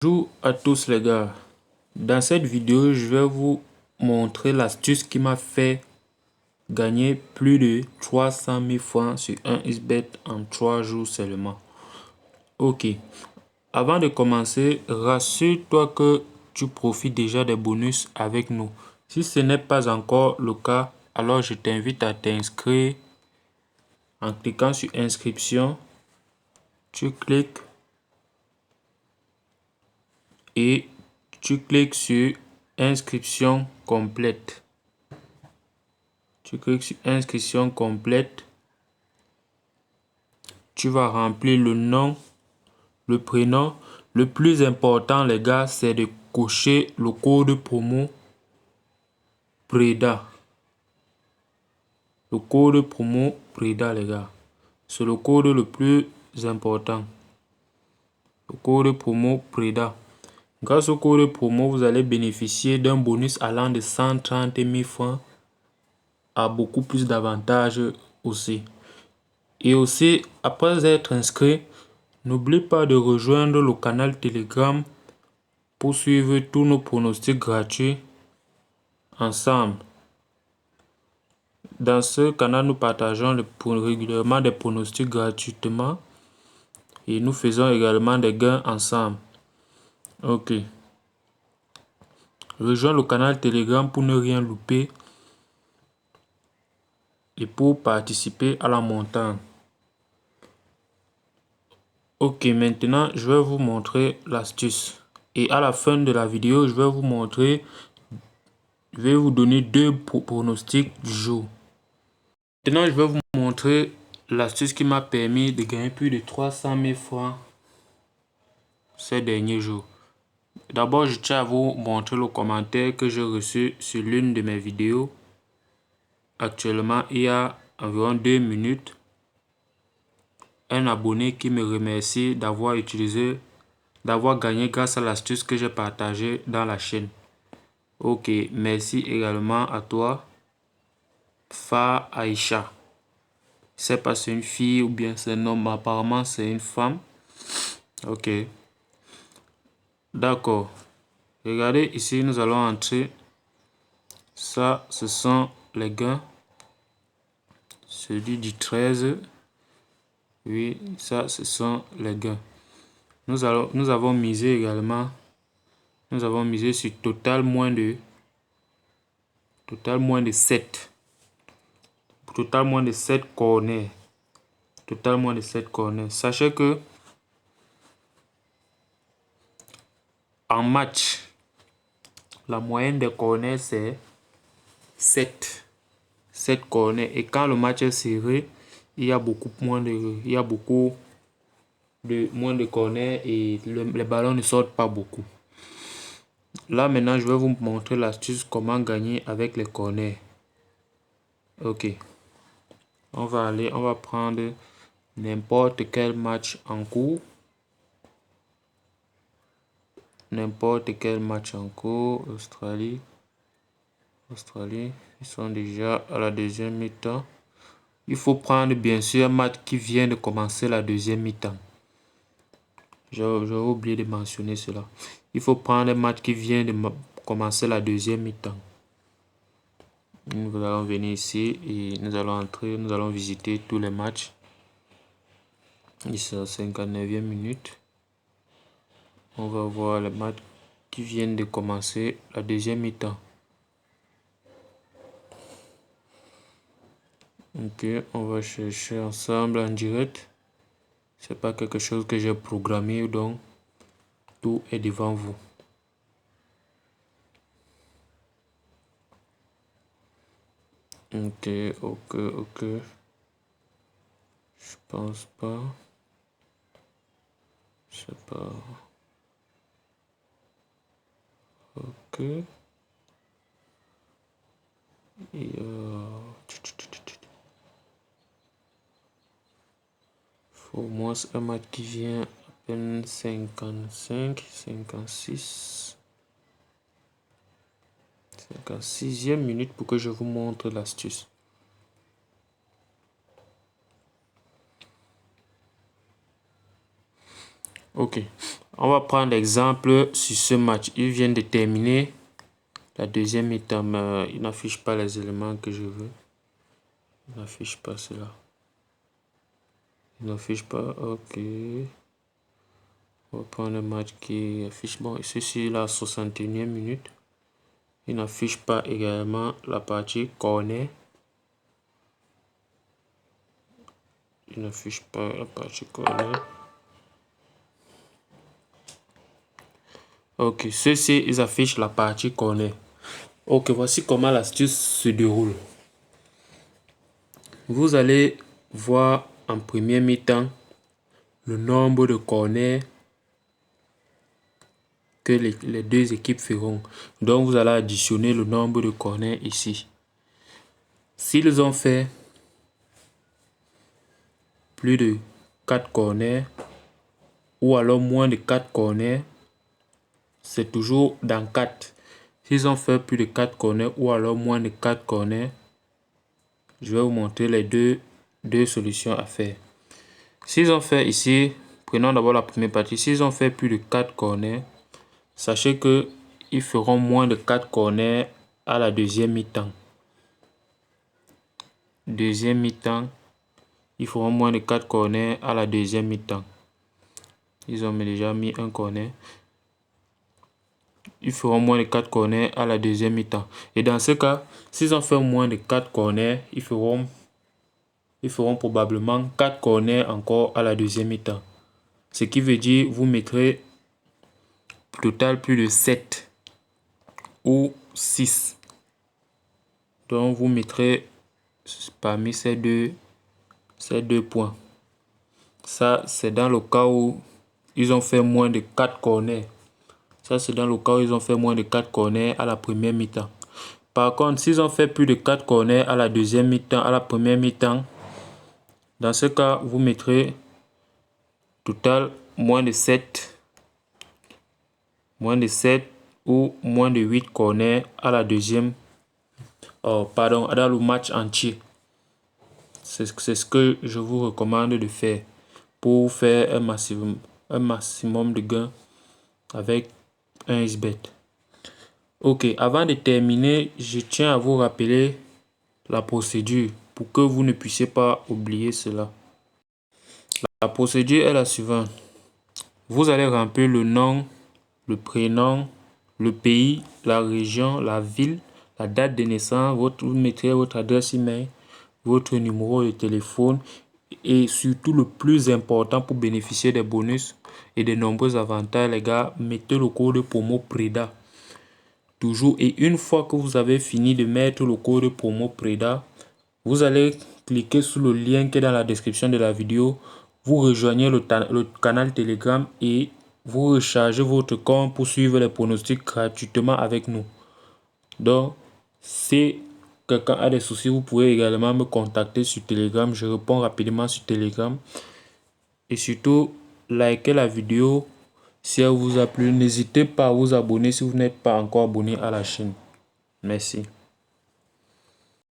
Bonjour à tous les gars, dans cette vidéo je vais vous montrer l'astuce qui m'a fait gagner plus de 300 000 francs sur un xbet en 3 jours seulement. Ok, avant de commencer, rassure-toi que tu profites déjà des bonus avec nous. Si ce n'est pas encore le cas, alors je t'invite à t'inscrire en cliquant sur inscription. Tu cliques et tu cliques sur inscription complète. Tu cliques sur inscription complète. Tu vas remplir le nom, le prénom. Le plus important, les gars, c'est de cocher le code promo PREDA. Le code promo PREDA, les gars. C'est le code le plus important. Le code promo PREDA. Grâce au code promo, vous allez bénéficier d'un bonus allant de 130 000 francs à beaucoup plus d'avantages aussi. Et aussi, après être inscrit, n'oublie pas de rejoindre le canal Telegram pour suivre tous nos pronostics gratuits ensemble. Dans ce canal, nous partageons régulièrement des pronostics gratuitement et nous faisons également des gains ensemble. Ok. Rejoins le canal Telegram pour ne rien louper et pour participer à la montagne. Ok, maintenant je vais vous montrer l'astuce. Et à la fin de la vidéo, je vais vous donner deux pronostics du jour. Maintenant, je vais vous montrer l'astuce qui m'a permis de gagner plus de 300 000 francs ces derniers jours. D'abord, je tiens à vous montrer le commentaire que j'ai reçu sur l'une de mes vidéos. Actuellement, il y a environ 2 minutes. Un abonné qui me remercie d'avoir gagné grâce à l'astuce que j'ai partagée dans la chaîne. Ok, merci également à toi, Fa Aïcha. Je ne sais pas si c'est une fille ou bien c'est un homme, apparemment c'est une femme. Ok. D'accord. Regardez ici, nous allons entrer. Ça, ce sont les gains. Celui du 13. Oui, ça, ce sont les gains. Nous avons misé également. Nous avons misé sur total moins de 7. Total moins de 7 corners. Total moins de 7 corners. Sachez que en match, la moyenne des corners, c'est 7 corners. Et quand le match est serré, il y a beaucoup moins de corners et les ballons ne sortent pas beaucoup. Là maintenant, je vais vous montrer l'astuce comment gagner avec les corners. Ok. On va prendre n'importe quel match en cours. N'importe quel match en cours. Australie, ils sont déjà à la deuxième mi-temps. Il faut prendre bien sûr un match qui vient de commencer la deuxième mi-temps. J'ai oublié de mentionner cela. Il faut prendre un match qui vient de commencer la deuxième mi-temps. Nous allons venir ici et nous allons entrer, nous allons visiter tous les matchs. Ici à 59e minute. On va voir les matchs qui viennent de commencer la deuxième mi-temps. Ok, on va chercher ensemble en direct. C'est pas quelque chose que j'ai programmé, donc tout est devant vous. Ok. Je pense pas. Je sais pas. Ok. Et faut au moins un match qui vient à peine 55, 56. 56e minute pour que je vous montre l'astuce. Ok. On va prendre l'exemple sur ce match. Il vient de terminer la deuxième mi-temps, mais il n'affiche pas les éléments que je veux. Il n'affiche pas cela. Il n'affiche pas, ok. On va prendre un match qui affiche, bon, ceci la 61e minute. Il n'affiche pas également la partie corner. Il n'affiche pas la partie corner. Ok, ceci, ils affichent la partie corner. Ok, voici comment l'astuce se déroule. Vous allez voir en première mi-temps le nombre de corners que les deux équipes feront. Donc, vous allez additionner le nombre de corners ici. S'ils ont fait plus de 4 corners ou alors moins de 4 corners, c'est toujours dans 4. S'ils ont fait plus de 4 corners ou alors moins de 4 corners, je vais vous montrer les deux solutions à faire. S'ils ont fait ici, prenons d'abord la première partie. S'ils ont fait plus de 4 corners, sachez que ils feront moins de 4 corners à la deuxième mi-temps. Deuxième mi-temps, ils feront moins de 4 corners à la deuxième mi-temps. Ils ont déjà mis un corner. Ils feront moins de 4 corners à la deuxième mi-temps. Et dans ce cas, s'ils ont fait moins de 4 corners, ils feront probablement 4 corners encore à la deuxième mi-temps. Ce qui veut dire vous mettrez total plus de 7 ou 6. Donc vous mettrez parmi ces deux points. Ça, c'est dans le cas où ils ont fait moins de 4 corners. Ça, c'est dans le cas où ils ont fait moins de 4 corners à la première mi-temps. Par contre, s'ils ont fait plus de 4 corners à la deuxième mi-temps, à la première mi-temps, dans ce cas, vous mettrez total moins de 7 ou moins de 8 corners à la deuxième, dans le match entier. C'est ce que je vous recommande de faire pour faire un maximum de gains avec un XBet. Ok, avant de terminer, je tiens à vous rappeler la procédure pour que vous ne puissiez pas oublier cela. La procédure est la suivante. Vous allez remplir le nom, le prénom, le pays, la région, la ville, la date de naissance, vous mettrez votre adresse email, votre numéro de téléphone et surtout le plus important pour bénéficier des bonus et des nombreux avantages, les gars, mettez le code promo PREDA. Toujours, et une fois que vous avez fini de mettre le code promo PREDA, vous allez cliquer sur le lien qui est dans la description de la vidéo. Vous rejoignez le canal Telegram et vous rechargez votre compte pour suivre les pronostics gratuitement avec nous. Donc, si quelqu'un a des soucis, vous pouvez également me contacter sur Telegram. Je réponds rapidement sur Telegram. Et surtout, likez la vidéo si elle vous a plu. N'hésitez pas à vous abonner si vous n'êtes pas encore abonné à la chaîne. Merci.